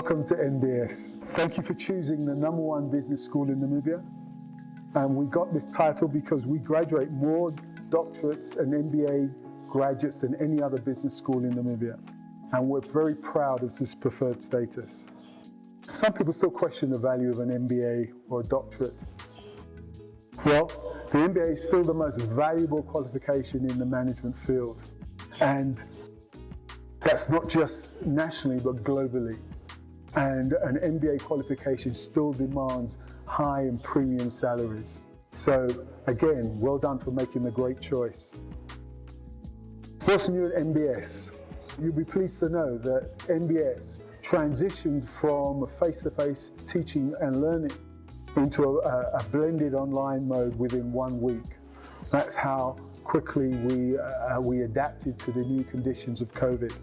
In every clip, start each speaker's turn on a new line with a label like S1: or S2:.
S1: Welcome to NBS. Thank you for choosing the #1 business school in Namibia. And we got this title because we graduate more doctorates and MBA graduates than any other business school in Namibia. And we're very proud of this preferred status. Some people still question the value of an MBA or a doctorate. Well, the MBA is still the most valuable qualification in the management field. And that's not just nationally, but globally. And an MBA qualification still demands high and premium salaries. So again, well done for making the great choice. What's new at NBS? You'll be pleased to know that NBS transitioned from face-to-face teaching and learning into a blended online mode within 1 week. That's how quickly we adapted to the new conditions of COVID.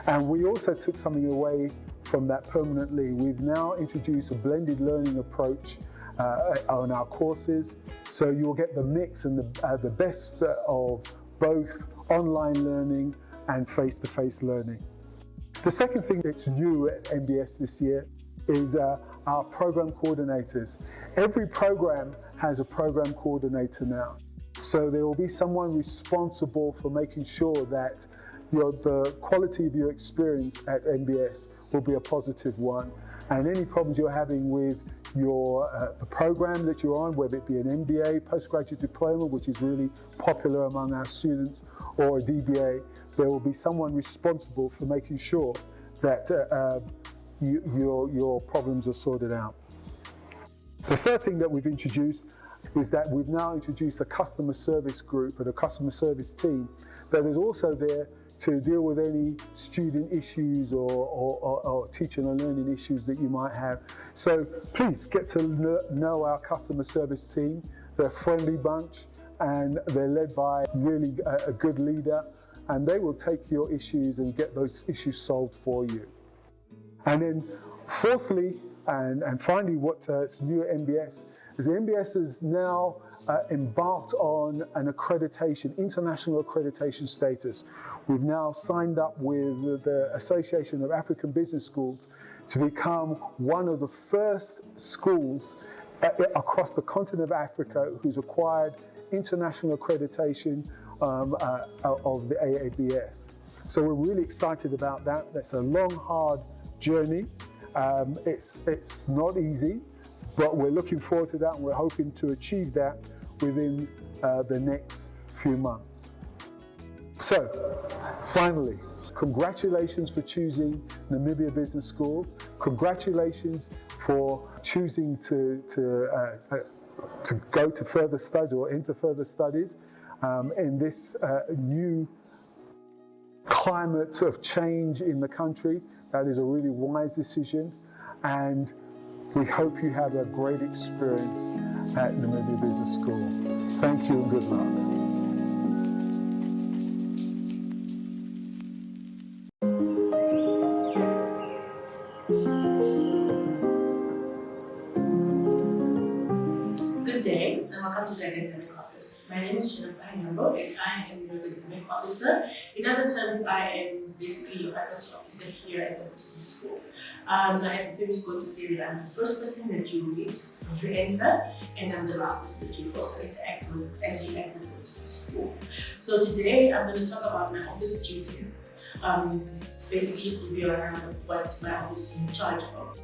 S1: And we also took something away from that permanently. We've now introduced a blended learning approach on our courses, so you'll get the mix and the best of both online learning and face-to-face learning. The second thing that's new at NBS this year is our program coordinators. Every program has a program coordinator now. So there will be someone responsible for making sure that the quality of your experience at NBS will be a positive one. And any problems you're having with the program that you're on, whether it be an MBA, postgraduate diploma, which is really popular among our students, or a DBA, there will be someone responsible for making sure that your problems are sorted out. The third thing that we've introduced is that we've now introduced a customer service group and a customer service team that is also there to deal with any student issues or teaching and learning issues that you might have. So please get to know our customer service team. They're a friendly bunch and they're led by really a good leader, and they will take your issues and get those issues solved for you. And then fourthly, and finally, what's new at NBS is NBS is now embarked on an accreditation, international accreditation status. We've now signed up with the Association of African Business Schools to become one of the first schools across the continent of Africa who's acquired international accreditation of the AABS. So we're really excited about that. That's a long, hard journey. It's not easy, but we're looking forward to that, and we're hoping to achieve that within the next few months. So, finally, congratulations for choosing Namibia Business School. Congratulations for choosing to go to further studies or into further studies in this new climate of change in the country. That is a really wise decision, and we hope you have a great experience at Namibia Business School. Thank you and good luck.
S2: Good day and welcome to the Academic Office. My name is Jennifer Hanyambo and I am your Academic Officer. In other terms, I am basically your faculty officer here at the business school. I am very good to say that I'm the first person that you meet when you enter, and I'm the last person that you also interact with as you exit the business school. So today I'm going to talk about my office duties. Basically just give you a rundown of what my office is in charge of.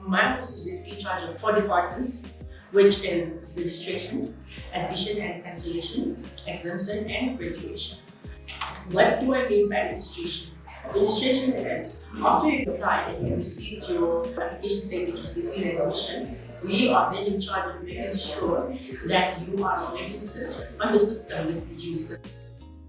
S2: My office is basically in charge of 4 departments, which is registration, admission and cancellation, exemption and graduation. What do I mean by registration? Registration is after you've applied and you've received your application statement with this admission, we are then in charge of making sure that you are registered on the system that we use.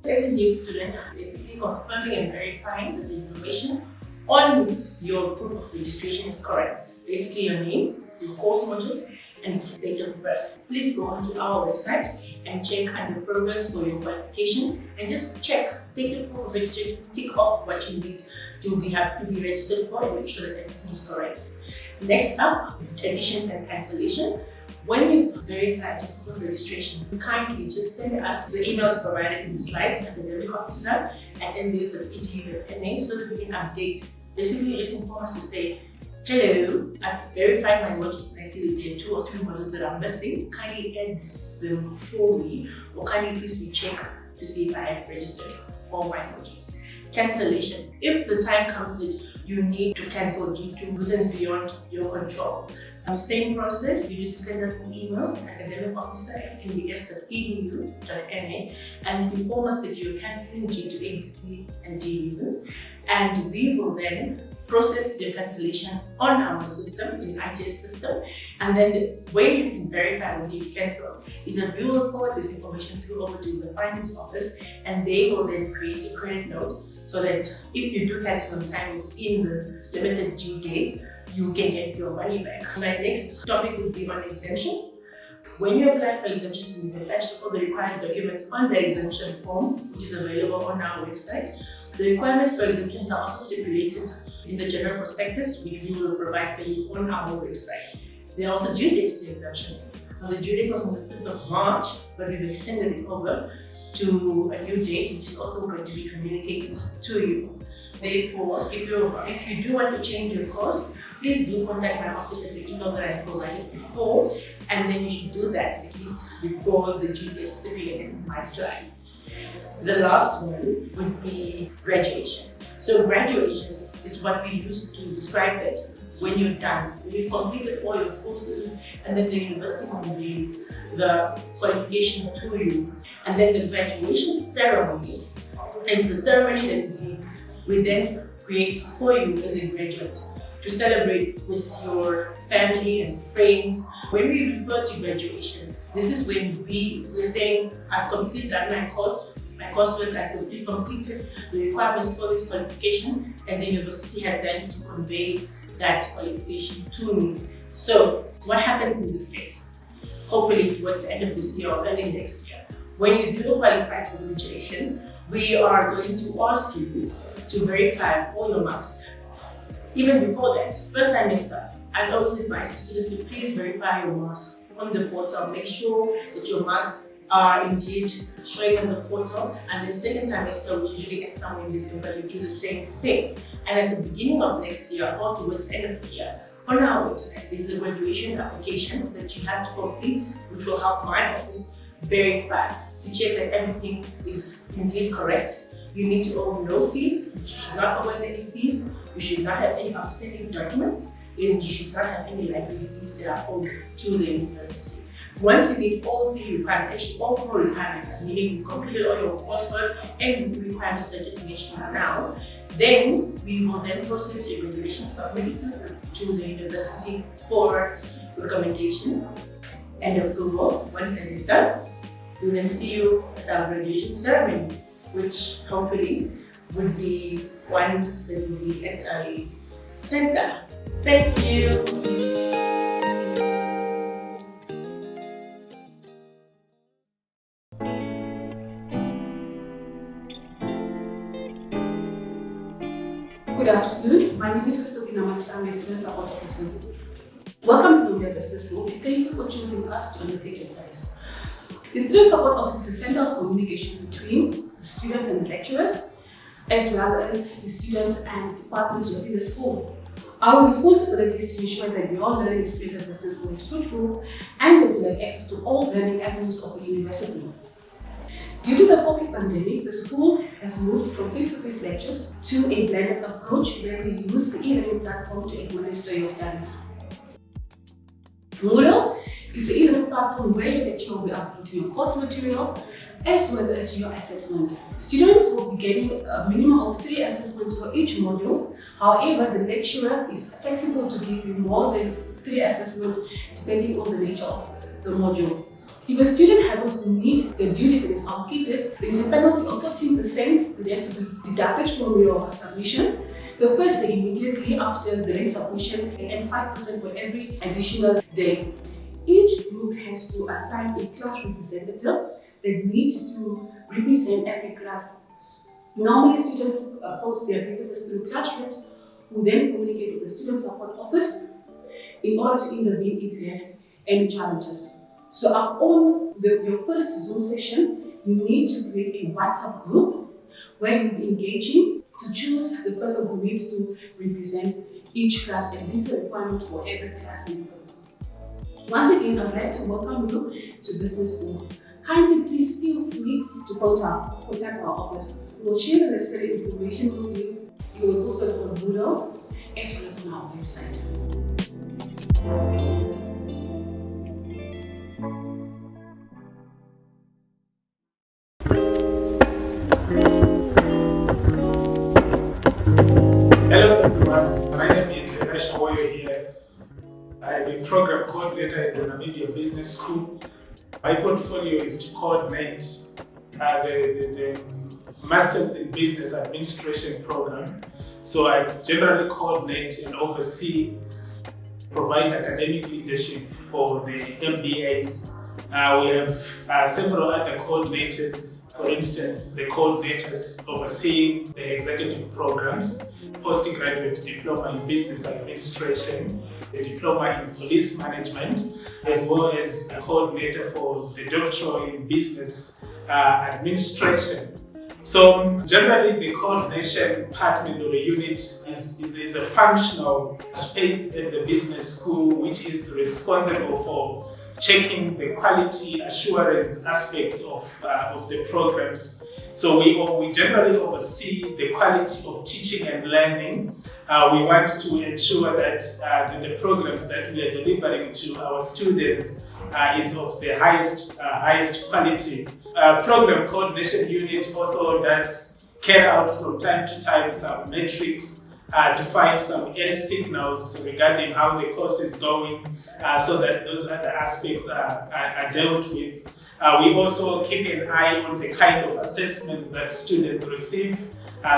S2: As a new student, basically confirming and verifying that the information on your proof of registration is correct. Basically your name, your course modules, and date of birth. Please go onto our website and check under programs or your qualification and just check, take your proof of registration, tick off what you need to be registered for and make sure that everything is correct. Next up, additions and cancellation. When you've verified your proof of registration, kindly just send us the emails provided in the slides, academic officer at nbs.edu.na, so that we can update Basically, you just inform us to say, hello, I've verified my modules and I see that there are 2 or 3 modules that are missing. Kindly add them for me, or kindly please recheck to see if I have registered all my modules. Cancellation. If the time comes that you need to cancel due to reasons beyond your control, same process, you need to send us an email to academicofficer@nbs.edu.na and inform us that you're cancelling due to A, B, C, and D reasons. And we will then process your cancellation on our system, in ITS system. And then the way you can verify whether you cancel is that we will forward this information through over to the finance office, and they will then create a credit note so that if you do cancel on time within the limited due dates, you can get your money back. My next topic would be on exemptions. When you apply for exemptions, we've attached all the required documents on the exemption form, which is available on our website. The requirements for exemptions are also stipulated in the general prospectus, which we will provide for you on our website. There are also due dates to exemptions. The due date was on the 5th of March, but we've extended it over to a new date, which is also going to be communicated to you. Therefore, if you do want to change your course, please do contact my office at the email that I provided before, and then you should do that at least before the due date stipulated in my slides. The last one would be graduation. So graduation is what we use to describe that when you're done, when you've completed all your courses, and then the university conveys the qualification to you. And then the graduation ceremony is the ceremony that we then create for you as a graduate to celebrate with your family and friends. When we refer to graduation, this is when we're saying, I've completely done my coursework, I've completed the requirements for this qualification, and the university has then to convey that qualification to me. So what happens in this case? Hopefully towards the end of this year or early next year, when you do qualify for graduation, we are going to ask you to verify all your marks. Even before that, first semester, I always advise students to please verify your marks on the portal. Make sure that your marks are indeed showing on the portal. And the second semester, which usually ends somewhere in December, you do the same thing. And at the beginning of next year or towards the end of the year, on our website, there's a graduation application that you have to complete, which will help my office verify to check that everything is indeed correct. You need to owe no fees. You should not owe us any fees. You should not have any outstanding documents, and you should not have any library fees that are owed to the university. Once you meet all 3 requirements, actually all 4 requirements, meaning you completed all your coursework and the requirements that I just mentioned now, then we will then process your graduation, submit it to the university for recommendation and approval. Once that is done, we'll then see you at our graduation ceremony, which hopefully would be one that will be at a center. Thank you.
S3: Good afternoon. My name is Christopina Matis. I'm a student support officer. Welcome to the Business School. Thank you for choosing us to undertake your studies. The student support office is a center of communication between the students and the lecturers, as well as the students and the partners within the school. Our responsibility is to ensure that your learning experience at Business School is fruitful and that you have access to all learning avenues of the university. Due to the COVID pandemic, the school has moved from face-to-face lectures to a blended approach where we use the e-learning platform to administer your studies. Moodle is the e-learning platform where your lecturer will be uploading your course material as well as your assessments. Students will be getting a minimum of 3 assessments for each module. However, the lecturer is flexible to give you more than 3 assessments depending on the nature of the module. If a student happens to miss the due date that is allocated, there is a penalty of 15% that has to be deducted from your submission the first day immediately after the late submission, and 5% for every additional day. Each group has to assign a class representative that needs to represent every class. Normally, students post their grievances through classrooms, who then communicate with the student support office in order to intervene if you have any challenges. So upon your first Zoom session, you need to create a WhatsApp group where you'll be engaging to choose the person who needs to represent each class, and this is a requirement for every class member. Once again, I'd like to welcome you to Business School. Kindly please feel free to contact our office. We will share the necessary information with you. You will post it on Moodle as well as on our website.
S4: Hello everyone, my name is Ramesh Awoyo here. I'm a program coordinator at the Namibia Business School. My portfolio is to coordinate the Masters in Business Administration program. So I generally coordinate and oversee, provide academic leadership for the MBAs. We have several other coordinators, for instance, the coordinators overseeing the executive programs, postgraduate diploma in business administration, the diploma in police management, as well as a coordinator for the doctoral in business administration. So generally the coordination department or the unit is a functional space in the business school which is responsible for checking the quality assurance aspects of the programs. So we generally oversee the quality of teaching and learning. We want to ensure that the programs that we are delivering to our students is of the highest quality. Program coordination unit also does carry out from time to time some metrics to find some early signals regarding how the course is going, so that those other aspects are dealt with. We also keep an eye on the kind of assessments that students receive,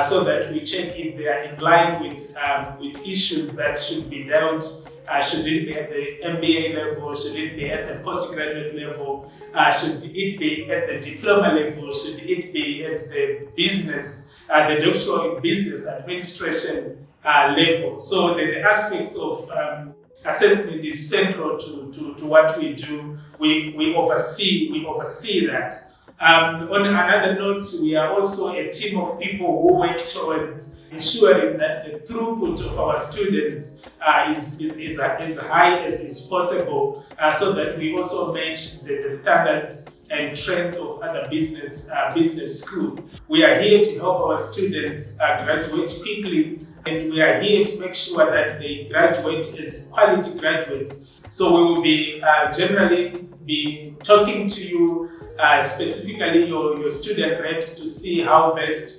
S4: so that we check if they are in line with issues that should be dealt. Should it be at the MBA level? Should it be at the postgraduate level? Should it be at the diploma level? Should it be at the business, the doctoral in business administration level? So the aspects of assessment is central to what we do. We oversee that. On another note, we are also a team of people who work towards ensuring that the throughput of our students is as high as is possible, so that we also match the standards and trends of other business schools. We are here to help our students graduate quickly, and we are here to make sure that they graduate as quality graduates. So we will be generally be talking to you, specifically your student reps, to see how best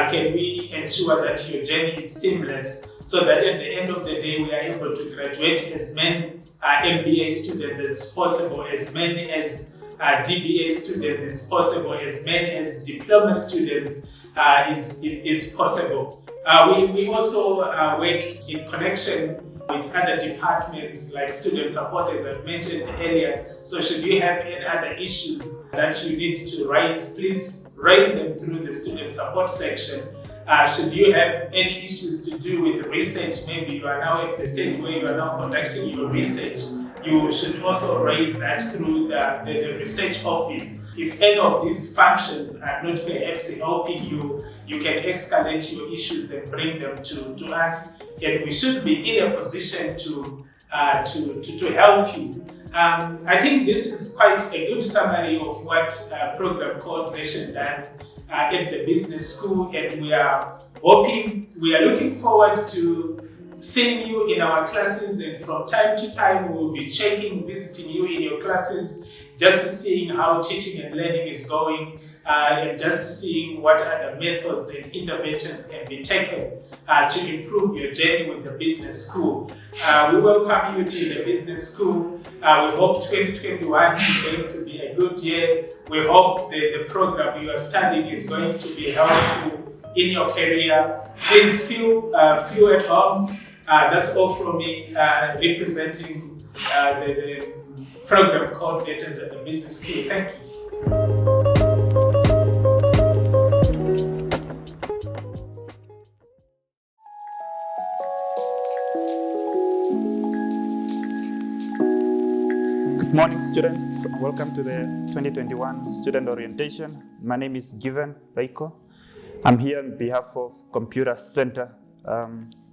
S4: can we ensure that your journey is seamless, so that at the end of the day we are able to graduate as many MBA students as possible, as many as DBA students as possible, as many as diploma students is possible. We also work in connection with other departments like student support, as I mentioned earlier. So should you have any other issues that you need to raise, please raise them through the student support section. Should you have any issues to do with research, maybe you are now at the stage where you are now conducting your research, you should also raise that through the research office. If any of these functions are not perhaps helping you, you can escalate your issues and bring them to us, and we should be in a position to help you. I think this is quite a good summary of what program coordination does at the business school, and we are looking forward to seeing you in our classes, and from time to time we will be visiting you in your classes, just seeing how teaching and learning is going, and just seeing what other methods and interventions can be taken to improve your journey with the business school. We welcome you to the business school. We hope 2021 is going to be a good year. We hope the program you are studying is going to be helpful in your career. Please feel at home. That's all from me, representing the program coordinators at the business school. Thank you.
S5: Good morning, students. Welcome to the 2021 student orientation. My name is Given Reiko. I'm here on behalf of Computer Center.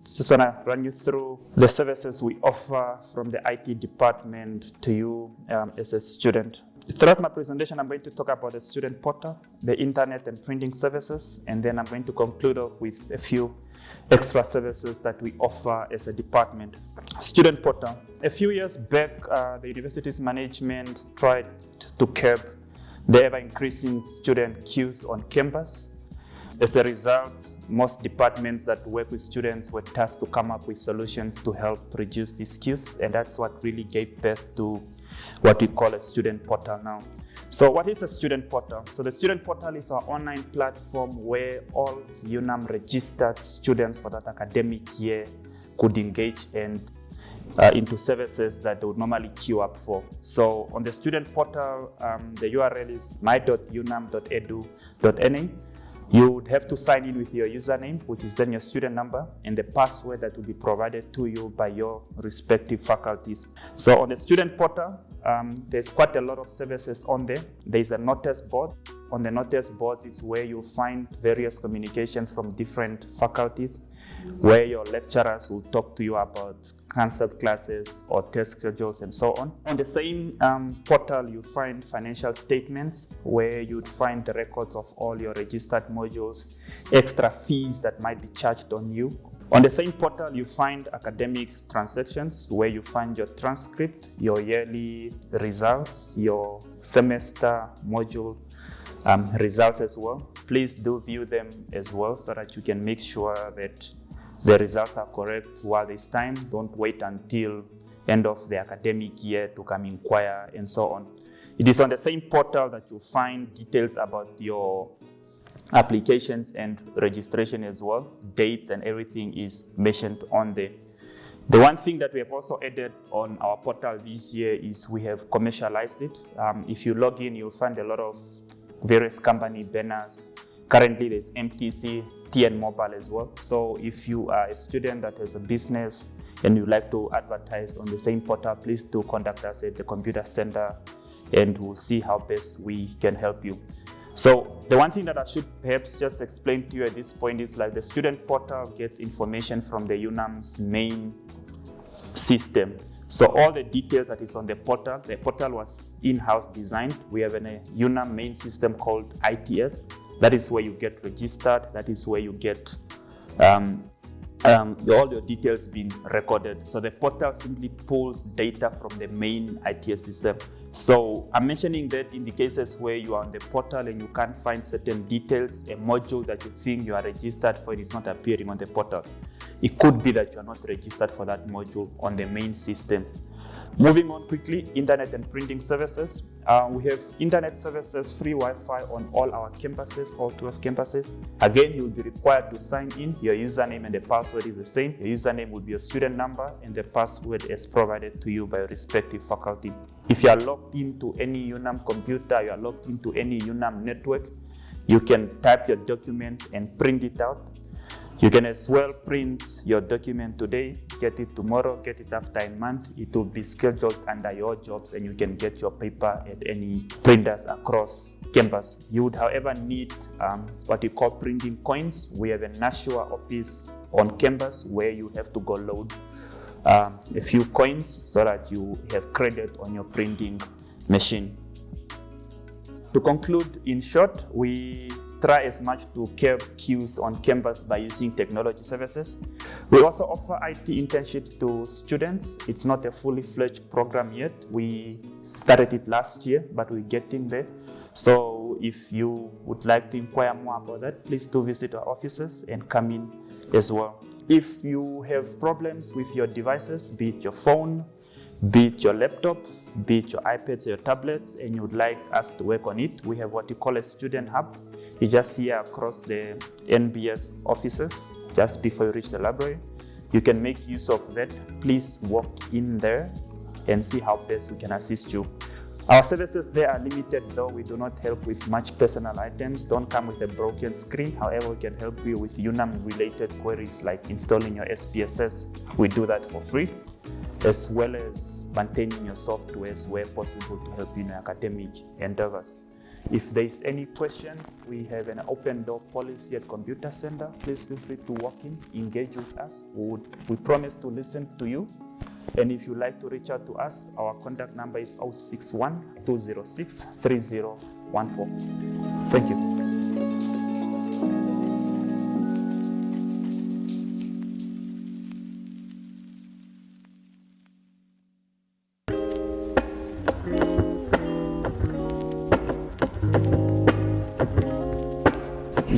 S5: Just want to run you through the services we offer from the IT department to you as a student. Throughout my presentation, I'm going to talk about the student portal, the internet and printing services, and then I'm going to conclude off with a few extra services that we offer as a department. Student portal. A few years back, the university's management tried to curb the ever-increasing student queues on campus. As a result, most departments that work with students were tasked to come up with solutions to help reduce these queues, and that's what really gave birth to what we call a student portal now. So what is a student portal? So the student portal is our online platform where all UNAM registered students for that academic year could engage and into services that they would normally queue up for. So on the student portal, the URL is my.unam.edu.na. You would have to sign in with your username, which is then your student number, and the password that will be provided to you by your respective faculties. So on the student portal, there's quite a lot of services on there. There's a notice board. On the notice board is where you'll find various communications from different faculties, where your lecturers will talk to you about cancelled classes or test schedules and so on. On the same portal, you find financial statements where you'd find the records of all your registered modules, extra fees that might be charged on you. On the same portal, you find academic transactions where you find your transcript, your yearly results, your semester module results as well. Please do view them as well so that you can make sure that the results are correct while there's time. Don't wait until end of the academic year to come inquire and so on. It is on the same portal that you find details about your applications and registration as well. Dates and everything is mentioned on there. The one thing that we have also added on our portal this year is we have commercialized it. If you log in, you'll find a lot of various company banners. Currently, there's MTC, TN Mobile as well. So if you are a student that has a business and you like to advertise on the same portal, please do contact us at the Computer Center and we'll see how best we can help you. So the one thing that I should perhaps just explain to you at this point is like the student portal gets information from the UNAM's main system. So all the details that is on the portal was in-house designed. We have a UNAM main system called ITS. That is where you get registered. That is where you get all your details being recorded. So the portal simply pulls data from the main ITS system. So I'm mentioning that in the cases where you are on the portal and you can't find certain details, a module that you think you are registered for and it's not appearing on the portal. It could be that you are not registered for that module on the main system. Moving on quickly, internet and printing services. We have internet services, free Wi-Fi on all our campuses, all 12 campuses. Again, you will be required to sign in. Your username and the password is the same. Your username will be your student number and the password is provided to you by your respective faculty. If you are logged into any UNAM computer, you are logged into any UNAM network, you can type your document and print it out. You can as well print your document today, get it tomorrow, get it after a month. It will be scheduled under your jobs and you can get your paper at any printers across campus. You would, however, need what we call printing coins. We have a Nashua office on campus where you have to go load a few coins so that you have credit on your printing machine. To conclude, in short, we try as much to curb queues on campus by using technology services. We also offer IT internships to students. It's not a fully fledged program yet. We started it last year, but we're getting there. So if you would like to inquire more about that, please do visit our offices and come in as well. If you have problems with your devices, be it your phone, be it your laptop, be it your iPads or your tablets, and you would like us to work on it, we have what we call a student hub. You just here across the NBS offices, just before you reach the library. You can make use of that. Please walk in there and see how best we can assist you. Our services there are limited though. We do not help with much personal items. Don't come with a broken screen. However, we can help you with UNAM related queries like installing your SPSS. We do that for free, as well as maintaining your softwares where possible to help you in your academic endeavors. If there is any questions, we have an open door policy at Computer Center. Please feel free to walk in, engage with us. We promise to listen to you. And if you'd like to reach out to us, our contact number is 061 206 3014. Thank you.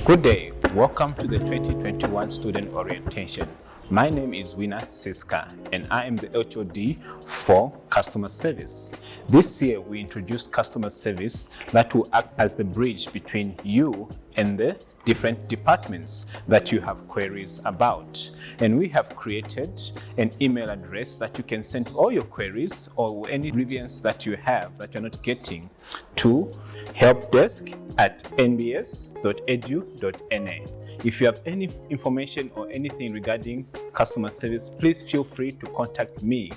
S6: Good day. Welcome to the 2021 Student Orientation. My name is Wina Siska and I am the HOD for Customer Service. This year we introduced customer service that will act as the bridge between you and the different departments that you have queries about. And we have created an email address that you can send all your queries or any grievance that you have that you're not getting to helpdesk@nbs.edu.na. If you have any information or anything regarding customer service, please feel free to contact me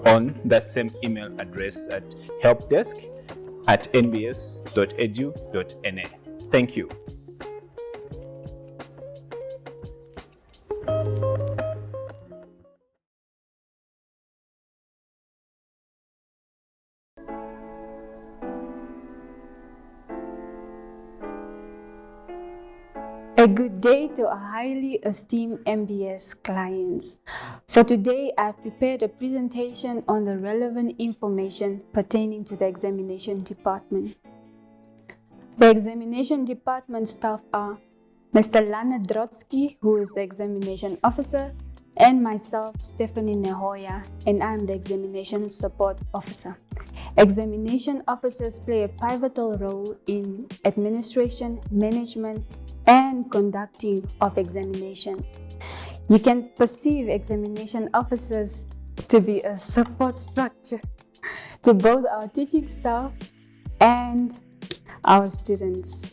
S6: on that same email address at helpdesk@nbs.edu.na. Thank you.
S7: A good day to our highly esteemed NBS clients. For today, I've prepared a presentation on the relevant information pertaining to the examination department. The examination department staff are Mr. Lana Drotsky, who is the examination officer, and myself, Stephanie Nehoya, and I'm the examination support officer. Examination officers play a pivotal role in administration, management, and conducting of examination. You can perceive examination officers to be a support structure to both our teaching staff and our students.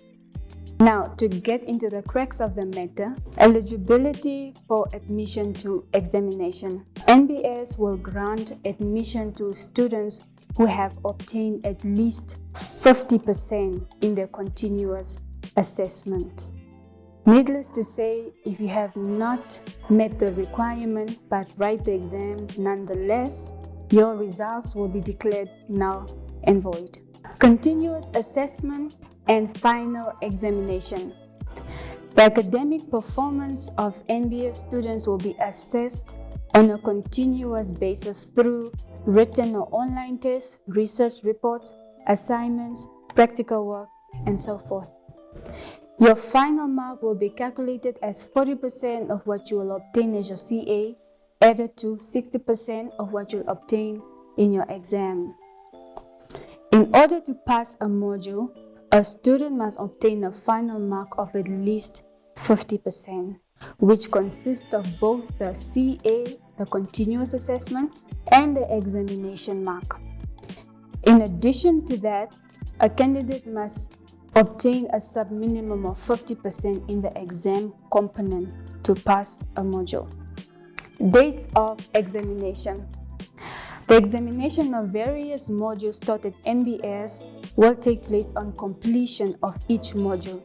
S7: Now, to get into the crux of the matter, eligibility for admission to examination. NBS will grant admission to students who have obtained at least 50% in their continuous assessment. Needless to say, if you have not met the requirement but write the exams nonetheless, your results will be declared null and void. Continuous assessment and final examination. The academic performance of NBS students will be assessed on a continuous basis through written or online tests, research reports, assignments, practical work, and so forth. Your final mark will be calculated as 40% of what you will obtain as your CA, added to 60% of what you'll obtain in your exam. In order to pass a module, a student must obtain a final mark of at least 50%, which consists of both the CA, the continuous assessment, and the examination mark. In addition to that, a candidate must obtain a sub-minimum of 50% in the exam component to pass a module. Dates of examination. The examination of various modules taught at NBS will take place on completion of each module.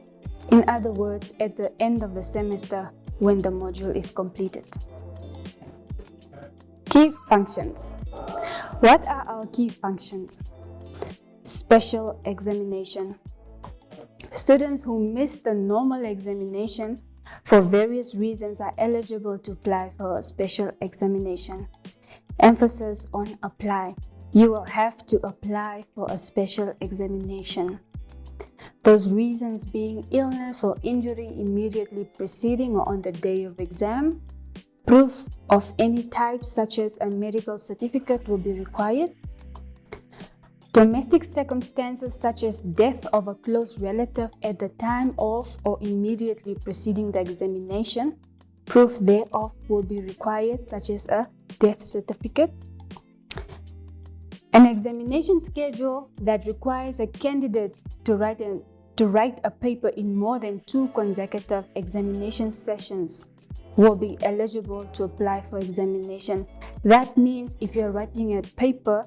S7: In other words, at the end of the semester when the module is completed. Key functions. What are our key functions? Special examination. Students who miss the normal examination for various reasons are eligible to apply for a special examination. Emphasis on apply. You will have to apply for a special examination. Those reasons being illness or injury immediately preceding or on the day of exam, proof of any type such as a medical certificate will be required, domestic circumstances such as death of a close relative at the time of or immediately preceding the examination, proof thereof will be required such as a death certificate. An examination schedule that requires a candidate to write a paper in more than 2 consecutive examination sessions will be eligible to apply for examination. That means if you're writing a paper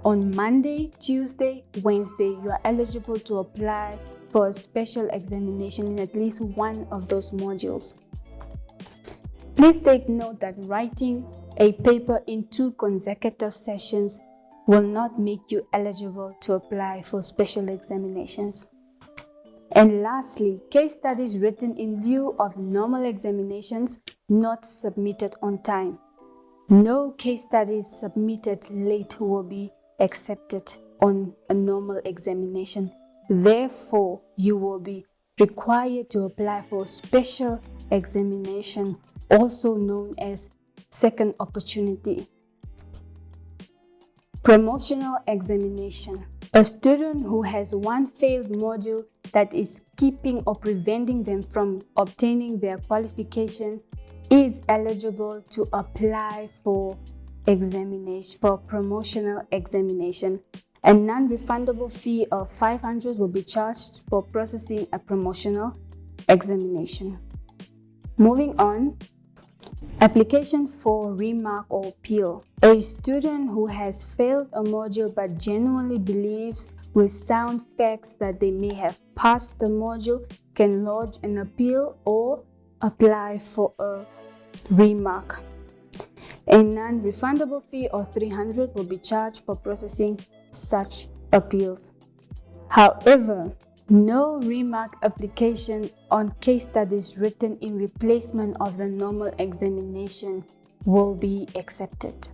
S7: on Monday, Tuesday, Wednesday, you are eligible to apply for a special examination in at least one of those modules. Please take note that writing a paper in 2 consecutive sessions will not make you eligible to apply for special examinations. And lastly, case studies written in lieu of normal examinations not submitted on time. No case studies submitted late will be accepted on a normal examination. Therefore, you will be required to apply for a special examination, also known as second opportunity. Promotional examination. A student who has one failed module that is keeping or preventing them from obtaining their qualification is eligible to apply for promotional examination. A non-refundable fee of 500 will be charged for processing a promotional examination. Moving on, application for remark or appeal. A student who has failed a module but genuinely believes with sound facts that they may have passed the module can lodge an appeal or apply for a remark. A non-refundable fee of 300 will be charged for processing such appeals. However, no remark application on case studies written in replacement of the normal examination will be accepted.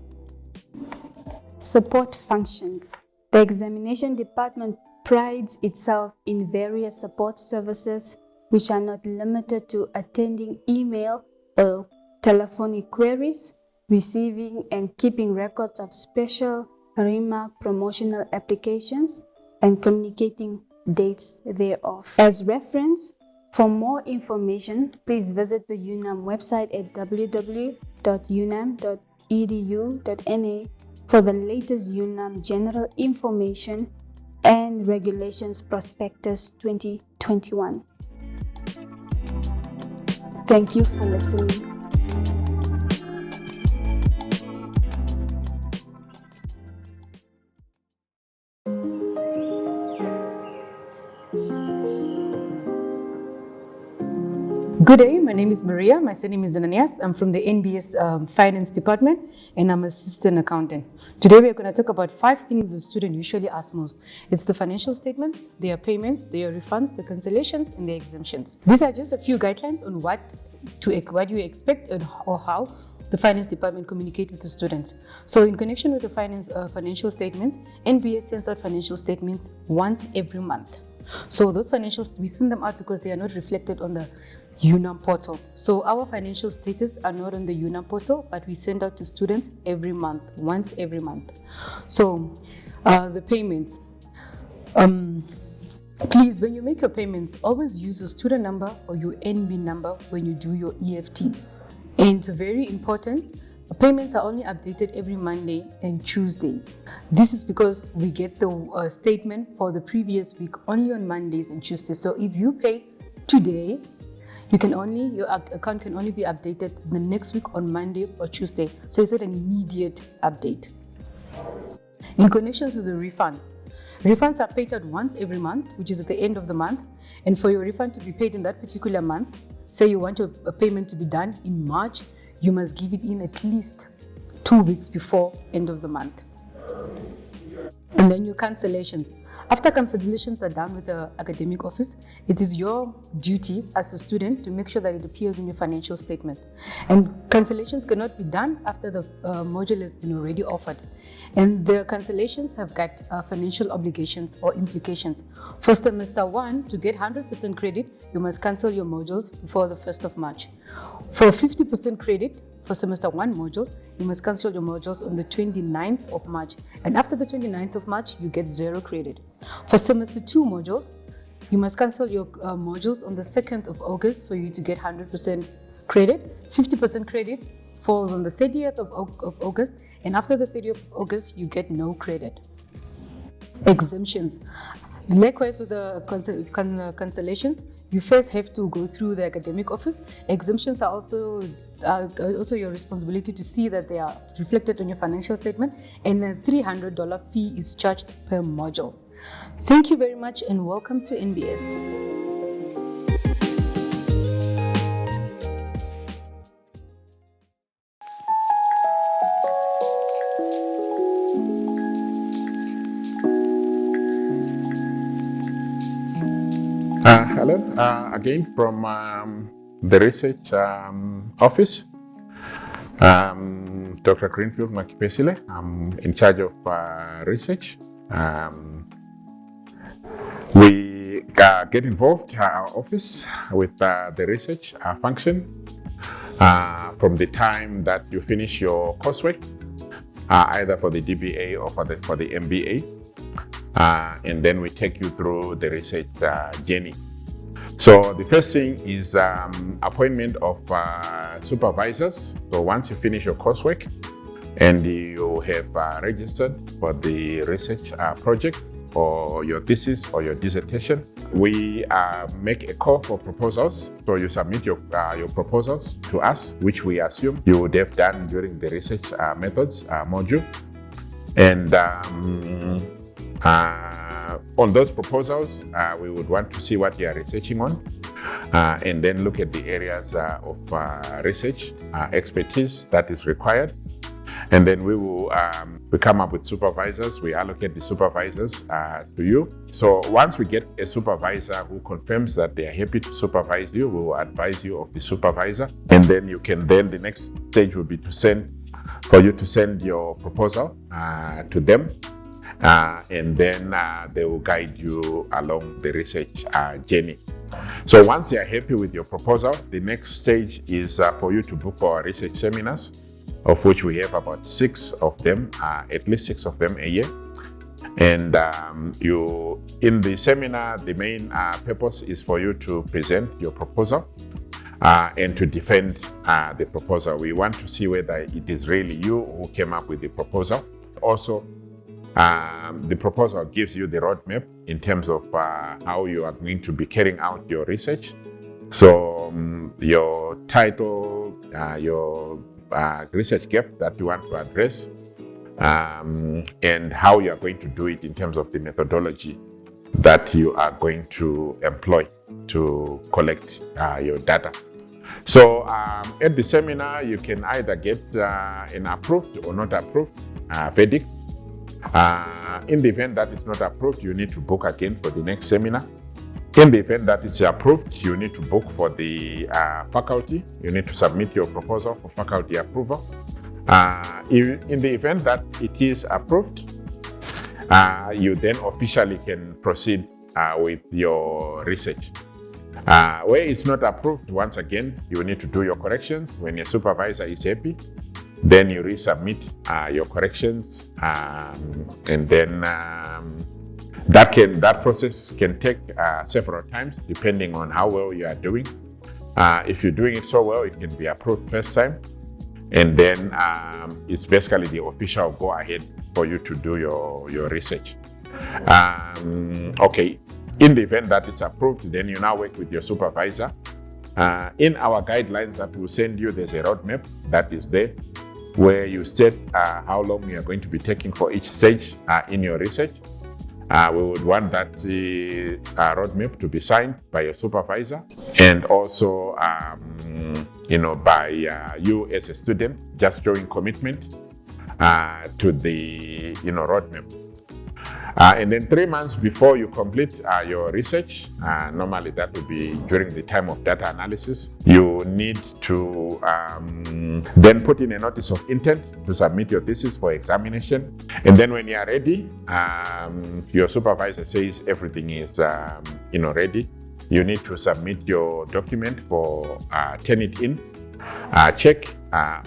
S7: Support functions. The examination department prides itself in various support services which are not limited to attending email or telephonic queries, receiving and keeping records of special remark promotional applications, and communicating dates thereof. As reference, for more information, please visit the UNAM website at www.unam.edu.na for the latest UNAM General Information and Regulations Prospectus 2021. Thank you for listening.
S8: Good day, my name is Maria. My surname is Ananias. I'm from the NBS Finance Department and I'm an assistant accountant. Today we're going to talk about 5 things the student usually asks most. It's the financial statements, their payments, their refunds, the cancellations, and the exemptions. These are just a few guidelines on what you expect or how the finance department communicate with the students. So in connection with the financial statements, NBS sends out financial statements once every month. So those financials, we send them out because they are not reflected on the UNAM portal. So our financial status are not on the UNAM portal, but we send out to students every month, once every month. So the payments. Please, when you make your payments, always use your student number or your NB number when you do your EFTs. And it's very important, payments are only updated every Monday and Tuesdays. This is because we get the statement for the previous week only on Mondays and Tuesdays. So if you pay today, your account can only be updated the next week on Monday or Tuesday. So it's not an immediate update. In connections with the refunds are paid out once every month, which is at the end of the month. And for your refund to be paid in that particular month, say you want a payment to be done in March, you must give it in at least 2 weeks before end of the month. And then your cancellations. After cancellations are done with the academic office, it is your duty as a student to make sure that it appears in your financial statement. And cancellations cannot be done after the module has been already offered. And the cancellations have got financial obligations or implications. For semester 1, to get 100% credit, you must cancel your modules before the 1st of March. For 50% credit, for semester 1 modules, you must cancel your modules on the 29th of March. And after the 29th of March, you get 0 credit. For semester 2 modules, you must cancel your modules on the 2nd of August for you to get 100% credit. 50% credit falls on the 30th of August. And after the 30th of August, you get no credit. Exemptions. Likewise, with the cancellations, you first have to go through the academic office. Exemptions are also your responsibility to see that they are reflected on your financial statement, and a $300 fee is charged per module. Thank you very much and welcome to NBS.
S9: Hello, again from the research office. Dr. Greenfield Makipesile. I'm in charge of research. We get involved, our office, with the research function from the time that you finish your coursework, either for the DBA or for the MBA. And then we take you through the research journey. So the first thing is appointment of supervisors. So once you finish your coursework and you have registered for the research project or your thesis or your dissertation, we make a call for proposals. So you submit your proposals to us, which we assume you would have done during the research methods module. And on those proposals, we would want to see what you are researching on, and then look at the areas of research expertise that is required. And then we will come up with supervisors. We allocate the supervisors to you. So once we get a supervisor who confirms that they are happy to supervise you, we will advise you of the supervisor. And then the next stage will be for you to send your proposal to them. And then they will guide you along the research journey. So once they are happy with your proposal, the next stage is for you to book for our research seminars, of which we have about 6 of them, at least 6 of them a year. And in the seminar, the main purpose is for you to present your proposal and to defend the proposal. We want to see whether it is really you who came up with the proposal. Also, the proposal gives you the roadmap in terms of how you are going to be carrying out your research. So your title, your research gap that you want to address, and how you are going to do it in terms of the methodology that you are going to employ to collect your data. So at the seminar, you can either get an approved or not approved verdict. In the event that it's not approved, you need to book again for the next seminar. In the event that it's approved, you need to book for the faculty. You need to submit your proposal for faculty approval. In the event that it is approved, you then officially can proceed with your research. Where it's not approved, once again, you need to do your corrections. When your supervisor is happy, then you resubmit your corrections, and then that process can take several times depending on how well you are doing. If you're doing it so well, it can be approved first time, and then it's basically the official go ahead for you to do your research. Okay, in the event that it's approved, then you now work with your supervisor. In our guidelines that we'll send you, there's a roadmap that is there, where you state how long you are going to be taking for each stage in your research. We would want that roadmap to be signed by your supervisor, and also by you as a student, just showing commitment to the roadmap. And then 3 months before you complete your research, normally that will be during the time of data analysis, you need to then put in a notice of intent to submit your thesis for examination. And then when you are ready, your supervisor says everything is ready, you need to submit your document for Turnitin check,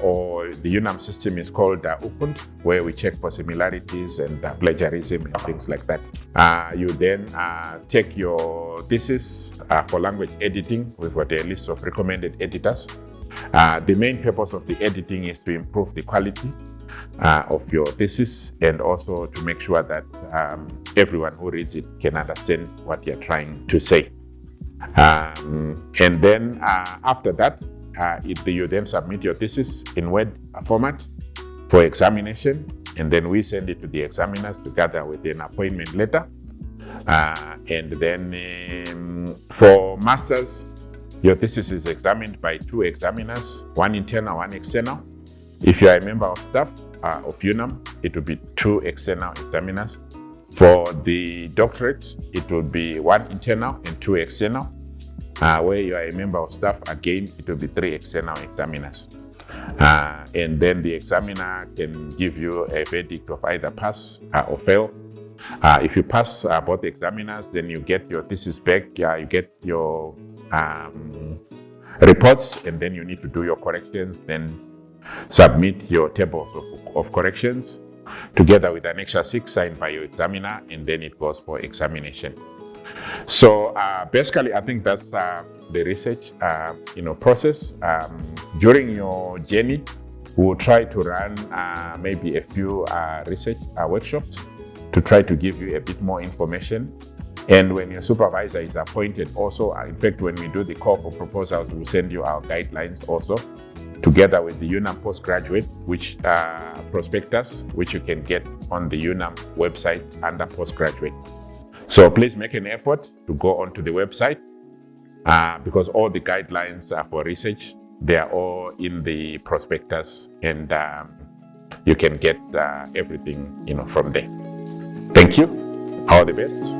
S9: or the UNAM system is called UPUNT, where we check for similarities and plagiarism and things like that. You then take your thesis for language editing. We've got a list of recommended editors. The main purpose of the editing is to improve the quality of your thesis, and also to make sure that everyone who reads it can understand what you're trying to say. And then after that, you then submit your thesis in Word format for examination, and then we send it to the examiners together with an appointment letter. And then for masters, your thesis is examined by 2 examiners, 1 internal, 1 external. If you are a member of staff of UNAM, it will be 2 external examiners. For the doctorate, it will be 1 internal and 2 external. Where you are a member of staff, again, it will be 3 external examiners. And then the examiner can give you a verdict of either pass or fail. If you pass both examiners, then you get your thesis back, you get your reports, and then you need to do your corrections, then submit your tables of corrections together with an extra 6 signed by your examiner, and then it goes for examination. So basically, I think that's the research process. During your journey, we'll try to run maybe a few research workshops to try to give you a bit more information. And when your supervisor is appointed also, in fact, when we do the call for proposals, we'll send you our guidelines also, together with the UNAM postgraduate, which prospectus, which you can get on the UNAM website under postgraduate. So please make an effort to go onto the website because all the guidelines for research, they are all in the prospectus, and you can get everything from there. Thank you. All the best.